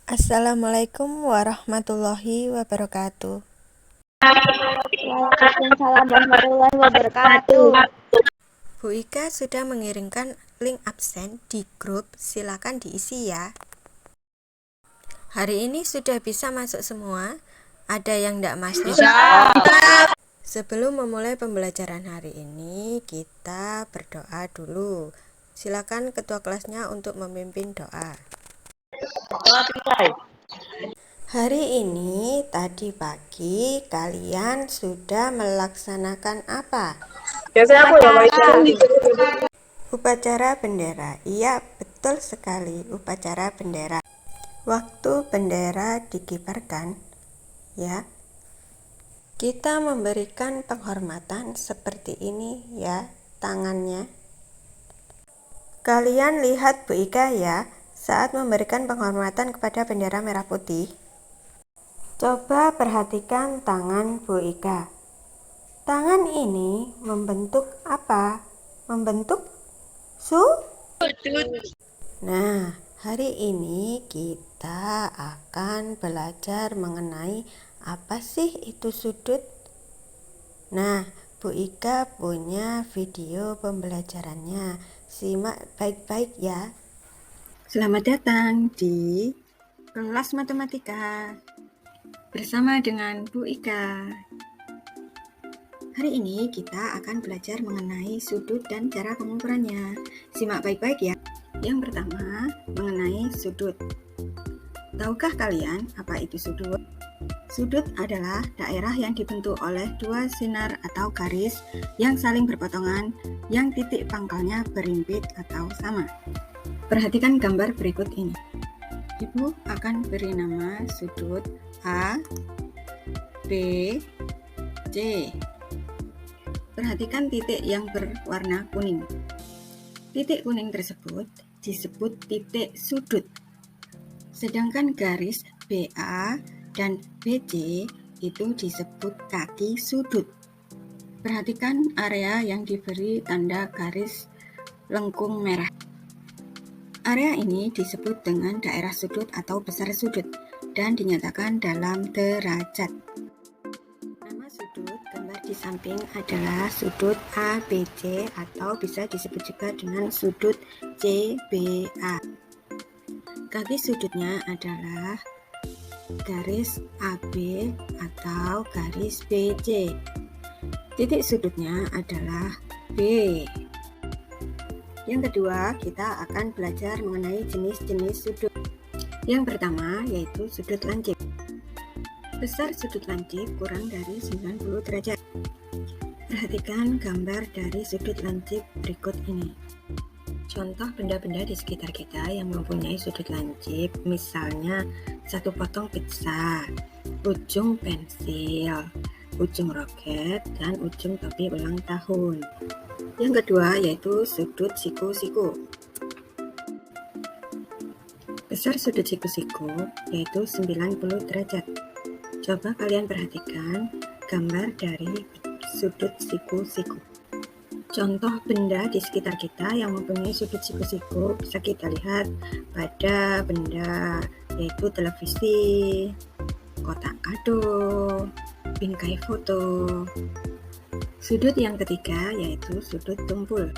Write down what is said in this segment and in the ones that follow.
Assalamualaikum warahmatullahi wabarakatuh. Waalaikumsalam warahmatullahi wabarakatuh. Bu Ika sudah mengirimkan link absen di grup, silakan diisi ya. Hari ini sudah bisa masuk semua? Ada yang tidak masuk? Sebelum memulai pembelajaran hari ini, kita berdoa dulu. Silakan ketua kelasnya untuk memimpin doa. Hari ini, tadi pagi, kalian sudah melaksanakan apa? Upacara bendera. Iya, betul sekali, upacara bendera. Waktu bendera dikibarkan, ya, kita memberikan penghormatan seperti ini ya, tangannya. Kalian lihat Bu Ika ya, saat memberikan penghormatan kepada bendera merah putih. Coba perhatikan tangan Bu Ika. Tangan ini membentuk apa? Membentuk sudut. Nah, hari ini kita akan belajar mengenai apa sih itu sudut. Nah, Bu Ika punya video pembelajarannya. Simak baik-baik ya. Selamat datang di kelas matematika bersama dengan Bu Ika. Hari ini kita akan belajar mengenai sudut dan cara pengukurannya. Simak baik-baik ya. Yang pertama, mengenai sudut. Tahukah kalian apa itu sudut? Sudut adalah daerah yang dibentuk oleh dua sinar atau garis yang saling berpotongan, yang titik pangkalnya berimpit atau sama. Perhatikan gambar berikut ini. Ibu akan beri nama sudut A, B, C. Perhatikan titik yang berwarna kuning. Titik kuning tersebut disebut titik sudut. Sedangkan garis BA dan BC itu disebut kaki sudut. Perhatikan area yang diberi tanda garis lengkung merah. Area ini disebut dengan daerah sudut atau besar sudut dan dinyatakan dalam derajat. Nama sudut gambar di samping adalah sudut ABC atau bisa disebut juga dengan sudut CBA. Kaki sudutnya adalah garis AB atau garis BC. Titik sudutnya adalah B. Yang kedua, kita akan belajar mengenai jenis-jenis sudut. Yang pertama yaitu sudut lancip. Besar sudut lancip kurang dari 90 derajat. Perhatikan gambar dari sudut lancip berikut ini. Contoh benda-benda di sekitar kita yang mempunyai sudut lancip, misalnya satu potong pizza, ujung pensil, ujung roket, dan ujung topi ulang tahun. Yang kedua yaitu sudut siku-siku. Besar sudut siku-siku yaitu 90 derajat. Coba kalian perhatikan gambar dari sudut siku-siku. Contoh benda di sekitar kita yang mempunyai sudut siku-siku bisa kita lihat pada benda yaitu televisi, kotak kado, bingkai foto. Sudut yang ketiga yaitu sudut tumpul.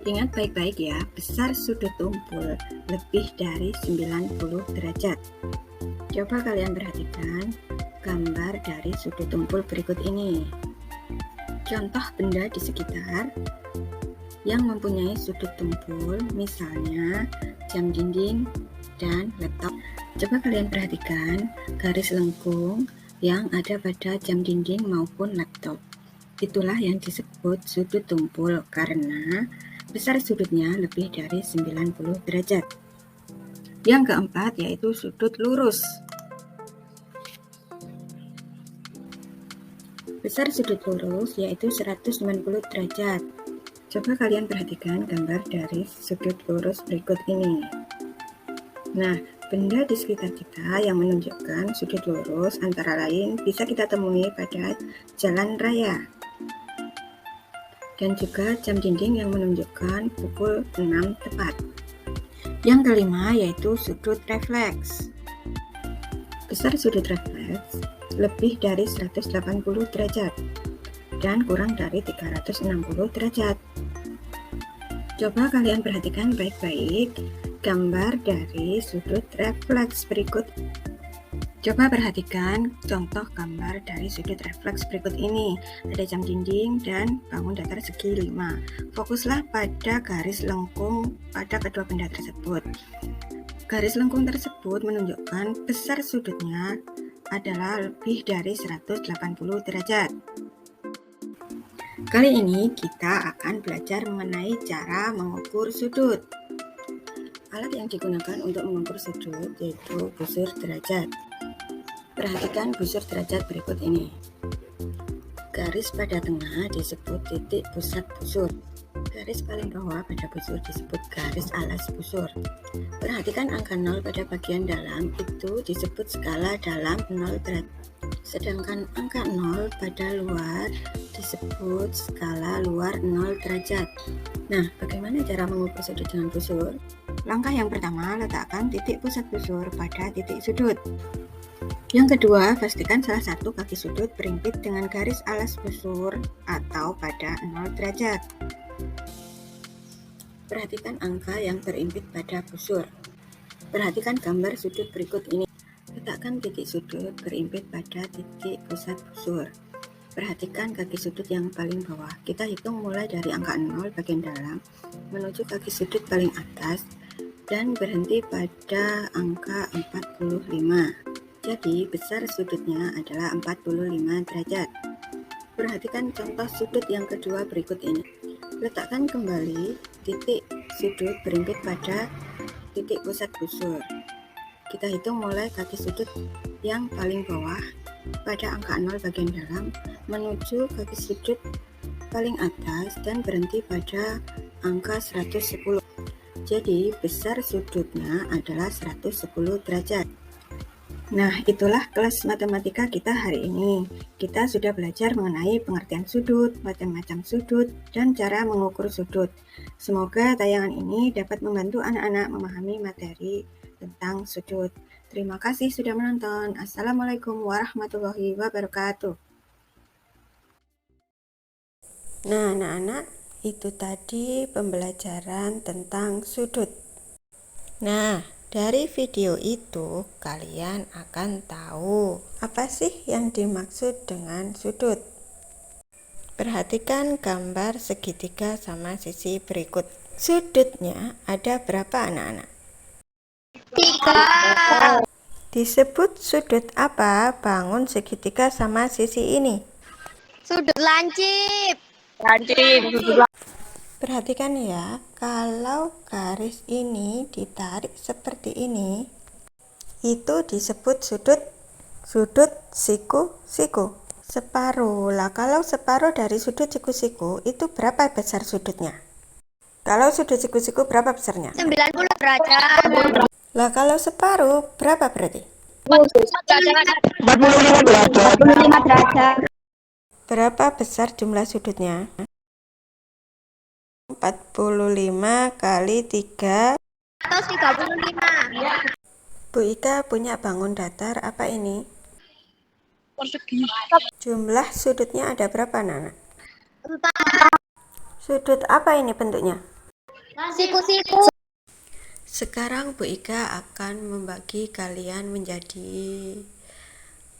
Ingat baik-baik ya, besar sudut tumpul lebih dari 90 derajat. Coba kalian perhatikan gambar dari sudut tumpul berikut ini. Contoh benda di sekitar yang mempunyai sudut tumpul, misalnya jam dinding dan laptop. Coba kalian perhatikan garis lengkung yang ada pada jam dinding maupun laptop. Itulah yang disebut sudut tumpul karena besar sudutnya lebih dari 90 derajat. Yang keempat yaitu sudut lurus. Besar sudut lurus yaitu 190 derajat. Coba kalian perhatikan gambar dari sudut lurus berikut ini. Nah, benda di sekitar kita yang menunjukkan sudut lurus antara lain bisa kita temui pada jalan raya. dan juga jam dinding yang menunjukkan pukul 6 tepat. Yang kelima yaitu sudut refleks. Besar sudut refleks lebih dari 180 derajat dan kurang dari 360 derajat. Coba kalian perhatikan baik-baik gambar dari sudut refleks berikut. Coba perhatikan contoh gambar dari sudut refleks berikut ini. Ada jam dinding dan bangun datar segi 5. Fokuslah pada garis lengkung pada kedua benda tersebut. Garis lengkung tersebut menunjukkan besar sudutnya adalah lebih dari 180 derajat. Kali ini kita akan belajar mengenai cara mengukur sudut. Alat yang digunakan untuk mengukur sudut yaitu busur derajat. Perhatikan busur derajat berikut ini. Garis pada tengah disebut titik pusat busur. Garis paling bawah pada busur disebut garis alas busur. Perhatikan angka 0 pada bagian dalam itu disebut skala dalam 0 derajat. Sedangkan angka 0 pada luar disebut skala luar 0 derajat. Nah, bagaimana cara mengukur sudut dengan busur? Langkah yang pertama, letakkan titik pusat busur pada titik sudut. Yang kedua, pastikan salah satu kaki sudut berimpit dengan garis alas busur atau pada 0 derajat. Perhatikan angka yang berimpit pada busur. Perhatikan gambar sudut berikut ini. Letakkan titik sudut berimpit pada titik pusat busur. Perhatikan kaki sudut yang paling bawah. Kita hitung mulai dari angka 0 bagian dalam menuju kaki sudut paling atas dan berhenti pada angka 45. Jadi besar sudutnya adalah 45 derajat. Perhatikan contoh sudut yang kedua berikut ini. Letakkan kembali titik sudut berimpit pada titik pusat busur. Kita hitung mulai kaki sudut yang paling bawah pada angka 0 bagian dalam menuju kaki sudut paling atas dan berhenti pada angka 110. Jadi besar sudutnya adalah 110 derajat. Nah, itulah kelas matematika kita hari ini. Kita sudah belajar mengenai pengertian sudut, macam-macam sudut, dan cara mengukur sudut. Semoga tayangan ini dapat membantu anak-anak memahami materi tentang sudut. Terima kasih sudah menonton. Assalamualaikum warahmatullahi wabarakatuh. Nah, anak-anak, itu tadi pembelajaran tentang sudut. Nah, dari video itu kalian akan tahu apa sih yang dimaksud dengan sudut. Perhatikan gambar segitiga sama sisi berikut. Sudutnya ada berapa anak-anak? 3. Disebut sudut apa bangun segitiga sama sisi ini? Sudut lancip. Perhatikan ya, kalau garis ini ditarik seperti ini, itu disebut sudut siku-siku. Separuh. Lah, kalau separuh dari sudut siku-siku itu berapa besar sudutnya? Kalau sudut siku-siku berapa besarnya? 90 derajat. Lah, kalau separuh berapa berarti? 45 derajat. Berapa besar jumlah sudutnya? 45 kali 3 Atau 35. Bu Ika punya bangun datar apa ini? Persegi. Jumlah sudutnya ada berapa, Nana? 4. Sudut apa ini bentuknya? Siku-siku. Sekarang Bu Ika akan membagi kalian menjadi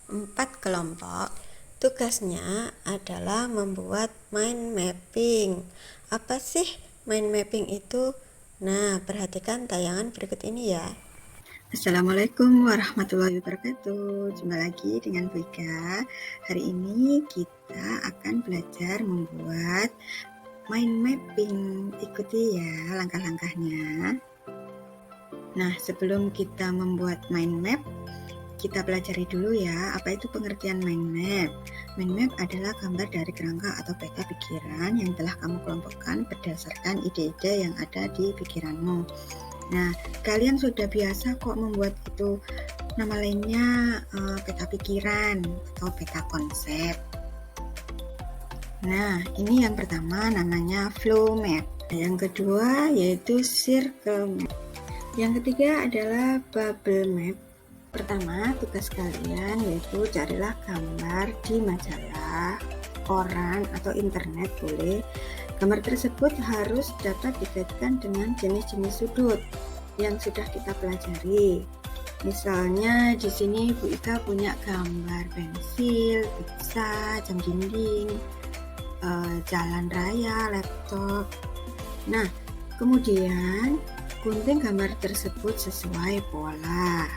4 kelompok. Tugasnya adalah membuat mind mapping. Apa sih mind mapping itu? Nah, perhatikan tayangan berikut ini ya. Assalamualaikum warahmatullahi wabarakatuh. Jumpa lagi dengan Bu Ika. Hari ini kita akan belajar membuat mind mapping. Ikuti ya langkah-langkahnya. Nah, sebelum kita membuat mind map, kita pelajari dulu ya, apa itu pengertian mind map. Mind map adalah gambar dari kerangka atau peta pikiran yang telah kamu kelompokkan berdasarkan ide-ide yang ada di pikiranmu. Nah, kalian sudah biasa kok membuat itu. Nama lainnya peta pikiran atau peta konsep. Nah, ini yang pertama namanya flow map. Yang kedua yaitu circle map. Yang ketiga adalah bubble map. Pertama, tugas kalian yaitu carilah gambar di majalah, koran, atau internet boleh. Gambar tersebut harus dapat dikaitkan dengan jenis-jenis sudut yang sudah kita pelajari. Misalnya di sini Bu Ika punya gambar pensil, pizza, jam dinding, jalan raya, laptop. Nah, kemudian gunting gambar tersebut sesuai pola.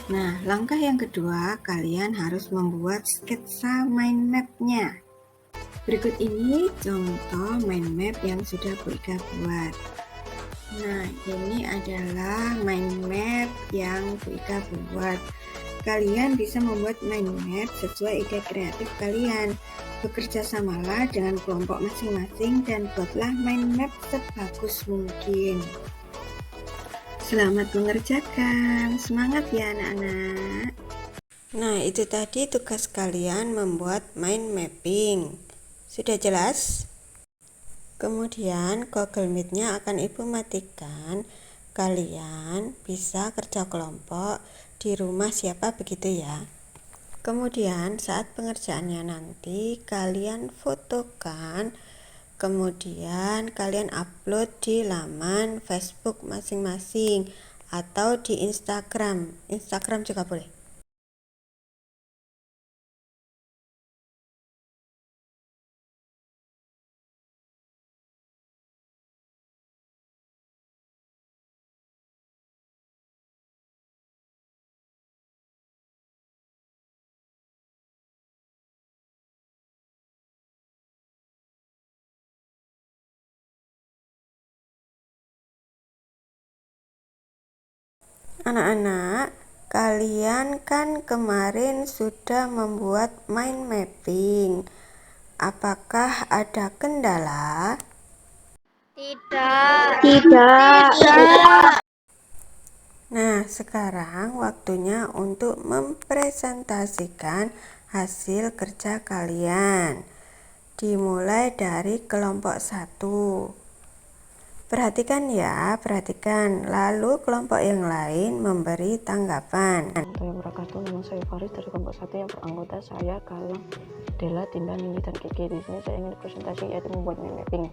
Nah, langkah yang kedua, kalian harus membuat sketsa mind map-nya. Berikut ini contoh mind map yang sudah Bu Ika buat. Nah, ini adalah mind map yang Bu Ika buat. Kalian bisa membuat mind map sesuai ide kreatif kalian. Bekerja samalah dengan kelompok masing-masing dan buatlah mind map sebagus mungkin. Selamat mengerjakan, semangat ya anak-anak. Nah, itu tadi tugas kalian membuat mind mapping. Sudah jelas? Kemudian Google Meet-nya akan Ibu matikan. Kalian bisa kerja kelompok di rumah siapa begitu ya. Kemudian saat pengerjaannya nanti kalian fotokan, kemudian kalian upload di laman Facebook masing-masing atau di Instagram. Instagram juga boleh. Anak-anak, kalian kan kemarin sudah membuat mind mapping. Apakah ada kendala? Tidak. Tidak. Nah, sekarang waktunya untuk mempresentasikan hasil kerja kalian. Dimulai dari kelompok 1. Perhatikan ya, perhatikan. Lalu kelompok yang lain memberi tanggapan. Warahmatullahi wabarakatuh. Nama saya Faris dari kelompok 1 yang beranggota saya, Galang, Dela, Dinda, Nini, dan Kiki. Di sini saya ingin presentasi yaitu membuat mind mapping.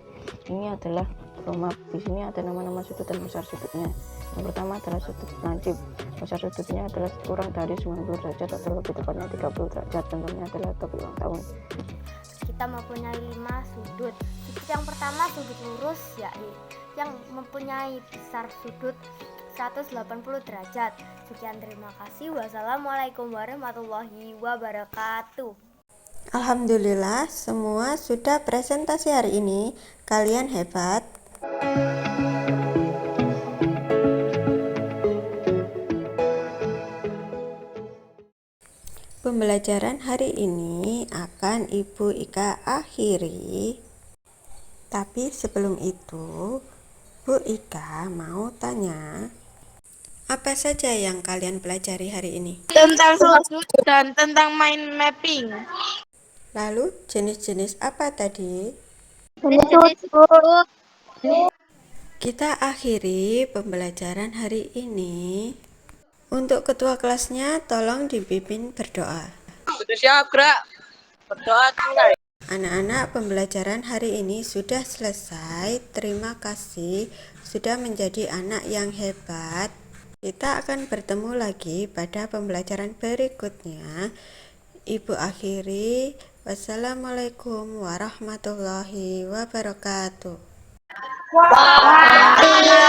Ini adalah roadmap. Di sini ada nama-nama sudut dan besar sudutnya. Yang pertama adalah sudut lancip. Besar sudutnya adalah kurang dari 90 derajat atau lebih tepatnya 30 derajat. Contohnya adalah topik ulang tahun. Kita mempunyai 5 sudut. Sudut yang pertama sudut lurus, yakni yang mempunyai besar sudut 180 derajat. Sekian, terima kasih. Wassalamualaikum warahmatullahi wabarakatuh. Alhamdulillah, semua sudah presentasi hari ini. Kalian hebat. Pembelajaran hari ini akan Ibu Ika akhiri. Tapi sebelum itu, Bu Ika mau tanya, apa saja yang kalian pelajari hari ini? Tentang sudut dan tentang mind mapping. Lalu jenis-jenis apa tadi? Sudut. Kita akhiri pembelajaran hari ini. Untuk ketua kelasnya tolong dipimpin berdoa. Siap, gerak. Berdoa mulai. Anak-anak, pembelajaran hari ini sudah selesai. Terima kasih sudah menjadi anak yang hebat. Kita akan bertemu lagi pada pembelajaran berikutnya. Ibu akhiri. Wassalamualaikum warahmatullahi wabarakatuh. Waalaikumsalam.